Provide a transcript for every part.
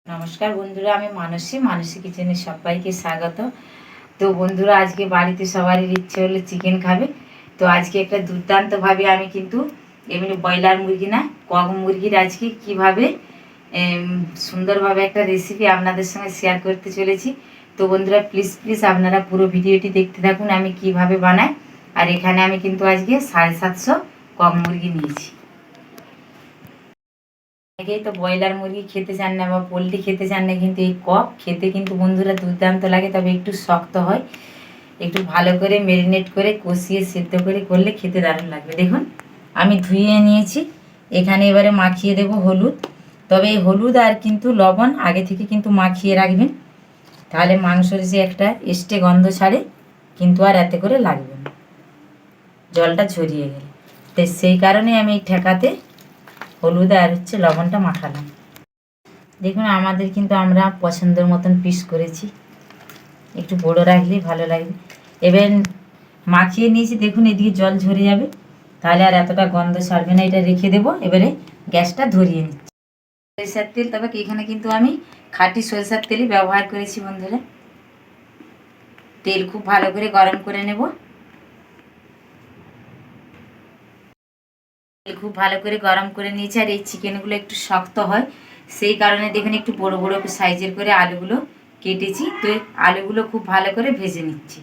নমস্কার বন্ধুরা, আমি মানসী কিচেনে সবাইকে স্বাগত। তো বন্ধুরা, আজকে বাড়িতে সবারই ইচ্ছে হলো চিকেন খাবে। তো আজকে একটা দুর্দান্তভাবে আমি কিন্তু এমনি ব্রয়লার মুরগি না, কক মুরগির আজকে কিভাবে সুন্দরভাবে একটা রেসিপি আপনাদের সঙ্গে শেয়ার করতে চলেছি। তো বন্ধুরা, প্লিজ আপনারা পুরো ভিডিওটি দেখতে থাকুন আমি কিভাবে বানাই। আর এখানে আমি কিন্তু আজকে 750 কক মুরগি নিয়েছি। অনেকেই তো ব্রয়লার মুরগি খেতে চান না বা পোলট্রি খেতে চান না, কিন্তু এই কক খেতে কিন্তু বন্ধুরা দুর্দান্ত লাগে, তবে একটু শক্ত হয়। একটু ভালো করে ম্যারিনেট করে কষিয়ে সেদ্ধ করে করলে খেতে দারুণ লাগবে। দেখুন আমি ধুয়ে নিয়েছি। এখানে এবারে মাখিয়ে দেব হলুদ। তবে এই হলুদ আর কিন্তু লবণ আগে থেকে কিন্তু মাখিয়ে রাখবেন, তাহলে মাংসের যে একটা এস্টে গন্ধ ছাড়ে কিন্তু আর এতে করে লাগবে না, জলটা ঝরিয়ে গেলে। তো সেই কারণে আমি এই ঠেকাতে হলুদ আর লবণটা মাখালাম। দেখুন আমাদের কিন্তু আমরা পছন্দের মতন পিস করেছি, একটু বড় রাখলেই ভালো লাগবে। এবার মাখিয়ে নিয়েছি, দেখুন এদিকে জল ঝরে যাবে, তাহলে আর এতটা গন্ধ ছাড়বে না। এটা রেখে দেবো। এবারে গ্যাসটা ধরিয়ে নিচ্ছি। সরিষার তেল, তবে এখানে কিন্তু আমি খাঁটি সরিষার তেলই ব্যবহার করেছি বন্ধুরা। তেল খুব ভালো করে গরম করে নেব। খুব ভালো করে গরম করে নিয়েছি। আর এই চিকেনগুলো একটু শক্ত হয়, সেই কারণে দেখুন একটু বড় বড় সাইজের করে আলুগুলো কেটেছি। তো আলুগুলো খুব ভালো করে ভেজে নিচ্ছি।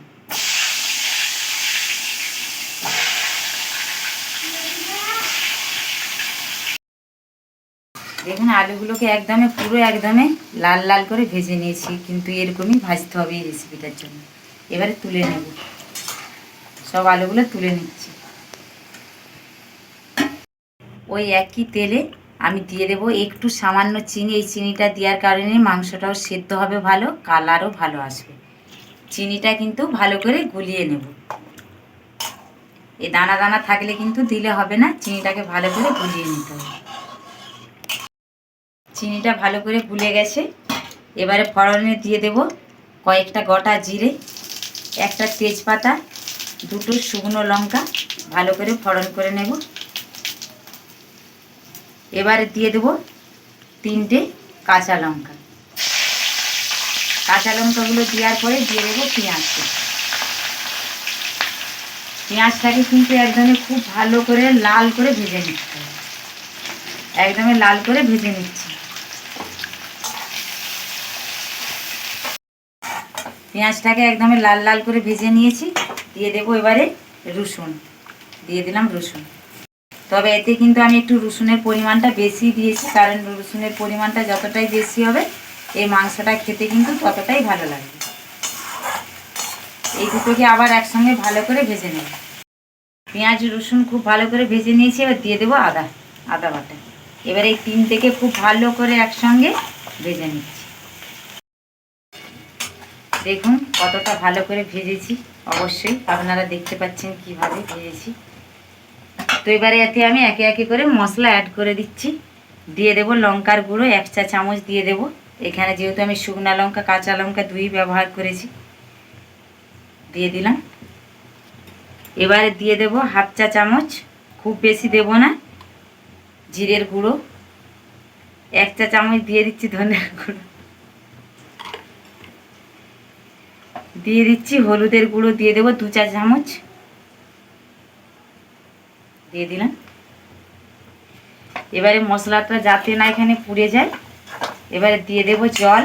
দেখুন আলুগুলোকে পুরো একদমই লাল লাল করে ভেজে নিয়েছি, কিন্তু এরকমই ভাজতে হবে এই রেসিপিটার জন্য। এবারে তুলে নেব, সব আলুগুলো তুলে নিচ্ছি। ওই একই তেলে আমি দিয়ে দেবো একটু সামান্য চিনি। এই চিনিটা দেওয়ার কারণে মাংসটাও সেদ্ধ হবে ভালো, কালারও ভালো আসবে। চিনিটা কিন্তু ভালো করে গুলিয়ে নেব। এই দানা দানা থাকলে কিন্তু দিলে হবে না, চিনিটাকে ভালো করে গুলিয়ে নিতে হবে। চিনিটা ভালো করে গুলে গেছে। এবারে ফোড়নে দিয়ে দেব কয়েকটা গোটা জিরে, একটা তেজপাতা, দুটো শুকনো লঙ্কা, ভালো করে ফোড়ন করে নেব। এবারে দিয়ে দেব 3টে কাঁচা লঙ্কা। কাঁচা লঙ্কাগুলো দেওয়ার পরে দিয়ে দেবো পেঁয়াজটা। পেঁয়াজটাকে কিন্তু একদমই খুব ভালো করে লাল করে ভেজে নিতে হবে, একদমই লাল করে ভেজে নিচ্ছি। পেঁয়াজটাকে একদমই লাল লাল করে ভেজে নিয়েছি। দিয়ে দেবো এবারে রসুন, দিয়ে দিলাম রসুন। তবে এতে কিন্তু আমি একটু রসুনের পরিমাণটা বেশি দিয়েছি, কারণ রসুনের পরিমাণটা যতটাই বেশি হবে এই মাংসটা খেতে কিন্তু ততটাই ভালো লাগবে। এই দুটোকে আবার একসঙ্গে ভালো করে ভেজে নেব। পেঁয়াজ রসুন খুব ভালো করে ভেজে নিয়েছি। এবার দিয়ে দেবো আদা বাটা। এবার এই 3 থেকে খুব ভালো করে একসঙ্গে ভেজে নিচ্ছি। দেখুন কতটা ভালো করে ভেজেছি, অবশ্যই আপনারা দেখতে পাচ্ছেন কিভাবে ভেজেছি। তো এবারে এতে আমি একে একে করে মশলা অ্যাড করে দিচ্ছি। দিয়ে দেব লঙ্কার গুঁড়ো 1 চা চামচ দিয়ে দেব। এখানে যেহেতু আমি শুকনা লঙ্কা কাঁচা লঙ্কা দুই ব্যবহার করেছি, দিয়ে দিলাম। এবারে দিয়ে দেব 1/2 চা চামচ, খুব বেশি দেব না, জিরের গুঁড়ো। 1 চা চামচ দিয়ে দিচ্ছি ধনের গুঁড়ো, দিয়ে দিচ্ছি হলুদের গুঁড়ো, দিয়ে দেবো 2 চা চামচ, দিয়ে দিলাম। এবারে মশলাটা যাতে না এখানে পুড়ে যায়, এবারে দিয়ে দেব জল।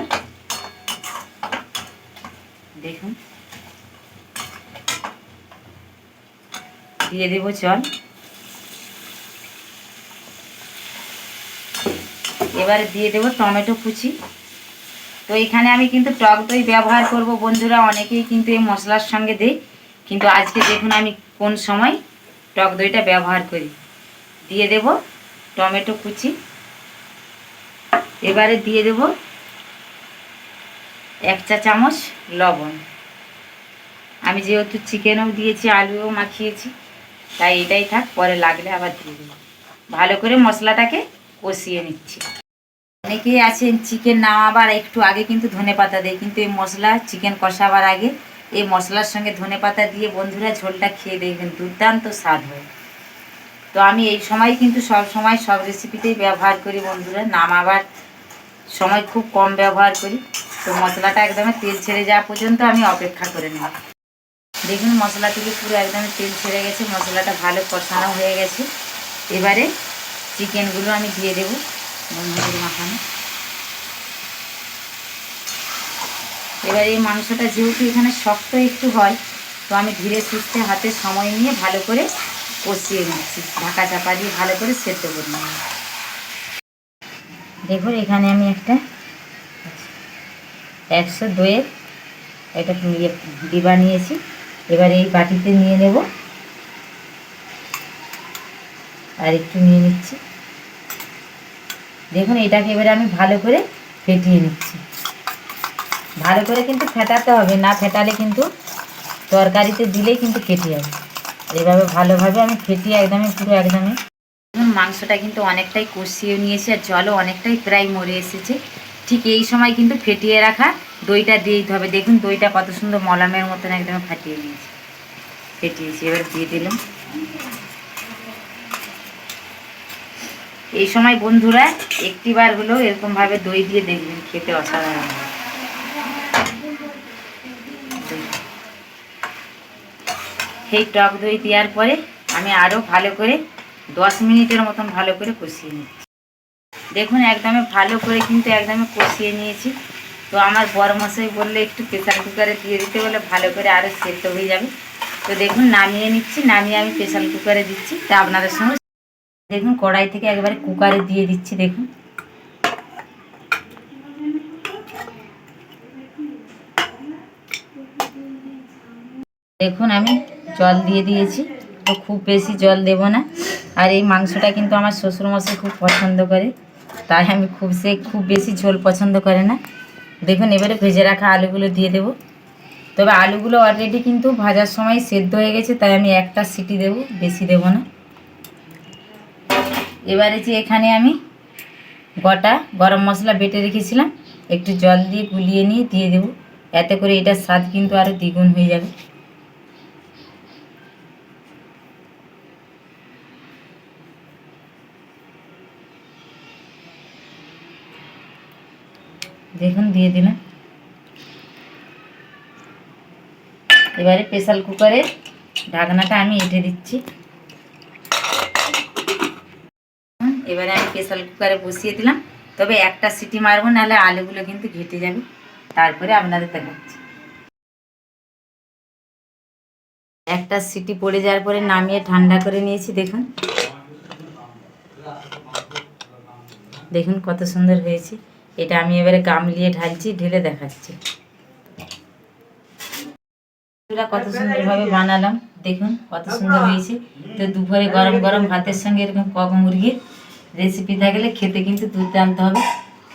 দেখুন দিয়ে দেব জল। এবারে দিয়ে দেব টমেটো কুচি। তো এখানে আমি কিন্তু টক দই ব্যবহার করব বন্ধুরা। অনেকেই কিন্তু এই মশলার সঙ্গে দেয়, কিন্তু আজকে দেখুন আমি কোন সময় টক দইটা ব্যবহার করি। দিয়ে দেব টমেটো কুচি। এবারে দিয়ে দেব 1 চা চামচ লবণ। আমি যেহেতু চিকেনও দিয়েছি আলুও মাখিয়েছি, তাই এটাই থাক, পরে লাগলে আবার দিয়ে দেব। ভালো করে মশলাটাকে কষিয়ে নিচ্ছি। অনেকেই আছেন চিকেন নামাবার একটু আগে কিন্তু ধনেপাতা দেয়, কিন্তু এই মশলা চিকেন কষাবার আগে এই মশলার সঙ্গে ধনেপাতা দিয়ে বন্ধুরা ঝোলটা খেয়ে দেখবেন দুর্দান্ত স্বাদ হয়। তো আমি এই সময় কিন্তু সব সময় সব রেসিপিতেই ব্যবহার করি বন্ধুরা। নামাবার সময় খুব কম ব্যবহার করি। তো মশলাটা একদম তেল ছেড়ে যাওয়া পর্যন্ত আমি অপেক্ষা করে নেব। দেখুন মশলা থেকে পুরো একদম তেল ছেড়ে গেছে, মশলাটা ভালো কষানো হয়ে গেছে। এবারে চিকেনগুলো আমি দিয়ে দেবো হলুদ মাখানো। এবার এই মাংসটা যেহেতু এখানে শক্ত একটু হয়, তো আমি ধীরে সুস্থে হাতে সময় নিয়ে ভালো করে কষিয়ে নিচ্ছি, ঢাকা চাপা দিয়ে ভালো করে সেদ্ধ করে নেব। দেখুন এখানে আমি একটা 102 একটা ডিবা নিয়েছি। এবার এই বাটিতে নিয়ে নেব আর একটু নিয়ে নিচ্ছি। দেখুন এটাকে এবারে আমি ভালো করে ফেটিয়ে নিচ্ছি। ভালো করে কিন্তু ফেটাতে হবে, না ফেটালে কিন্তু তরকারিতে দিলেই কিন্তু কেটে যাবে। এইভাবে ভালোভাবে আমি ফেটিয়ে একদমই পুরো একদমই। মাংসটা কিন্তু অনেকটাই কষিয়ে নিয়েছি আর জলও অনেকটাই প্রায় মরে এসেছে। ঠিক এই সময় কিন্তু ফেটিয়ে রাখা দইটা দিয়ে দিতে হবে। দেখুন দইটা কত সুন্দর মলামের মতন একদম ফাটিয়ে নিয়েছি, ফেটিয়েছি। এবার দিয়ে দিলাম। এই সময় বন্ধুরা একটিবার হলেও এরকমভাবে দই দিয়ে দেখবেন, খেতে অসাধারণ। এই টক দই দেওয়ার পরে আমি আরও ভালো করে 10 মিনিটের মতন ভালো করে কষিয়ে নিচ্ছি। দেখুন একদমই ভালো করে কিন্তু একদমই কষিয়ে নিয়েছি। তো আমার বড় মশাই বললে একটু প্রেসার কুকারে দিয়ে দিতে, বলে ভালো করে আরও সেদ্ধ হয়ে যাবে। তো দেখুন নামিয়ে নিচ্ছি, নামিয়ে আমি প্রেসার কুকারে দিচ্ছি। তা আপনাদের সঙ্গে দেখুন কড়াই থেকে একবারে কুকারে দিয়ে দিচ্ছি। দেখুন দেখুন আমি জল দিয়ে দিয়েছি। তো খুব বেশি জল দেব না। আর এই মাংসটা কিন্তু আমার শ্বশুরমশাই খুব পছন্দ করে, তাই আমি খুব বেশি ঝোল পছন্দ করে না। দেখুন এবারে ভেজে রাখা আলুগুলো দিয়ে দেব। তবে আলুগুলো অলরেডি কিন্তু ভাজার সময় সেদ্ধ হয়ে গেছে, তাই আমি একটা সিটি দেব, বেশি দেব না। এবারে যে এখানে আমি গোটা গরম মশলা বেটে রেখেছিলাম, একটু জল দিয়ে গুলিয়ে নিয়ে দিয়ে দেব। এতে করে এটার স্বাদ কিন্তু আরও দ্বিগুণ হয়ে যাবে। দেখুন দিয়ে দিলাম। এবারে প্রেসার কুকারের ঢাকনাটা আমি এঁটে দিচ্ছি। এবারে আমি প্রেসার কুকারে বসিয়ে দিলাম। তবে একটা সিটি মারবো, নাহলে আলুগুলো কিন্তু ঘেটে যাবে। তারপরে আপনাদের দেখাচ্ছি। একটা সিটি পড়ে যাওয়ার পরে নামিয়ে ঠান্ডা করে নিয়েছি। দেখুন দেখুন কত সুন্দর হয়েছে। এটা আমি এবারে গামলিয়ে ঢালছি, ঢেলে দেখাচ্ছি কত সুন্দরভাবে বানালাম। দেখুন কত সুন্দর হয়েছে। তো দুপুরে গরম গরম ভাতের সঙ্গে এরকম কক মুরগির রেসিপি থাকলে খেতে কিন্তু দুর্দান্ত হবে।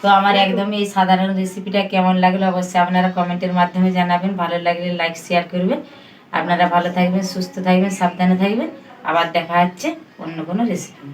তো আমার একদমই এই সাধারণ রেসিপিটা কেমন লাগলো অবশ্যই আপনারা কমেন্টের মাধ্যমে জানাবেন। ভালো লাগলে লাইক শেয়ার করবেন। আপনারা ভালো থাকবেন, সুস্থ থাকবেন, সাবধানে থাকবেন। আবার দেখা হচ্ছে অন্য কোনো রেসিপি।